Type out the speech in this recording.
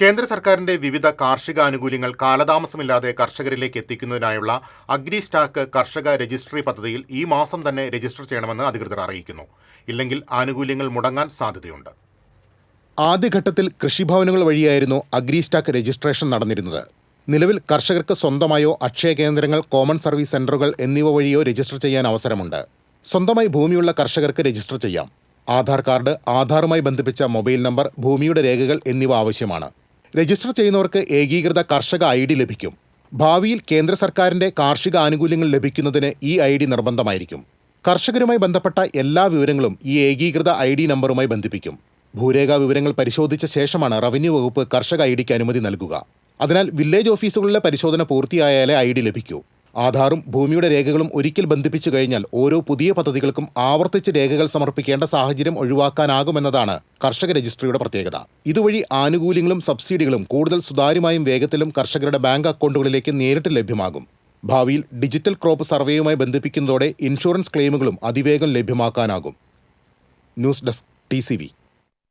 കേന്ദ്ര സർക്കാരിന്റെ വിവിധ കാർഷിക ആനുകൂല്യങ്ങൾ കാലതാമസമില്ലാതെ കർഷകരിലേക്ക് എത്തിക്കുന്നതിനായുള്ള അഗ്രി സ്റ്റാക്ക് കർഷക രജിസ്ട്രി പദ്ധതിയിൽ ഈ മാസം തന്നെ രജിസ്റ്റർ ചെയ്യണമെന്ന് അധികൃതർ അറിയിക്കുന്നു. ഇല്ലെങ്കിൽ ആനുകൂല്യങ്ങൾ മുടങ്ങാൻ സാധ്യതയുണ്ട്. ആദ്യഘട്ടത്തിൽ കൃഷിഭവനുകൾ വഴിയായിരുന്നു അഗ്രി സ്റ്റാക്ക് രജിസ്ട്രേഷൻ നടന്നിരുന്നത്. നിലവിൽ കർഷകർക്ക് സ്വന്തമായോ അക്ഷയ കേന്ദ്രങ്ങൾ, കോമൺ സർവീസ് സെന്ററുകൾ എന്നിവ വഴിയോ രജിസ്റ്റർ ചെയ്യാൻ അവസരമുണ്ട്. സ്വന്തമായി ഭൂമിയുള്ള കർഷകർക്ക് രജിസ്റ്റർ ചെയ്യാം. ആധാർ കാർഡ്, ആധാറുമായി ബന്ധിപ്പിച്ച മൊബൈൽ നമ്പർ, ഭൂമിയുടെ രേഖകൾ എന്നിവ ആവശ്യമാണ്. രജിസ്റ്റർ ചെയ്യുന്നവർക്ക് ഏകീകൃത കർഷക ID ലഭിക്കും. ഭാവിയിൽ കേന്ദ്ര സർക്കാരിന്റെ കാർഷിക ആനുകൂല്യങ്ങൾ ലഭിക്കുന്നതിന് ഈ ID നിർബന്ധമായിരിക്കും. കർഷകരുമായി ബന്ധപ്പെട്ട എല്ലാ വിവരങ്ങളും ഈ ഏകീകൃത ID നമ്പറുമായി ബന്ധിപ്പിക്കും. ഭൂരേഖാ വിവരങ്ങൾ പരിശോധിച്ച ശേഷമാണ് റവന്യൂ വകുപ്പ് കർഷക IDക്ക് അനുമതി നൽകുക. അതിനാൽ വില്ലേജ് ഓഫീസുകളിലെ പരിശോധന പൂർത്തിയായാലേ ID ലഭിക്കൂ. ആധാറും ഭൂമിയുടെ രേഖകളും ഒരിക്കൽ ബന്ധിപ്പിച്ചു കഴിഞ്ഞാൽ ഓരോ പുതിയ പദ്ധതികൾക്കും ആവർത്തിച്ച് രേഖകൾ സമർപ്പിക്കേണ്ട സാഹചര്യം ഒഴിവാക്കാനാകുമെന്നതാണ് കർഷക രജിസ്ട്രിയുടെ പ്രത്യേകത. ഇതുവഴി ആനുകൂല്യങ്ങളും സബ്സിഡികളും കൂടുതൽ സുതാര്യമായും വേഗത്തിലും കർഷകരുടെ ബാങ്ക് അക്കൗണ്ടുകളിലേക്ക് നേരിട്ട് ലഭ്യമാകും. ഭാവിയിൽ ഡിജിറ്റൽ ക്രോപ്പ് സർവേയുമായി ബന്ധിപ്പിക്കുന്നതോടെ ഇൻഷുറൻസ് ക്ലെയിമുകളും അതിവേഗം ലഭ്യമാക്കാനാകും. News desk TCV.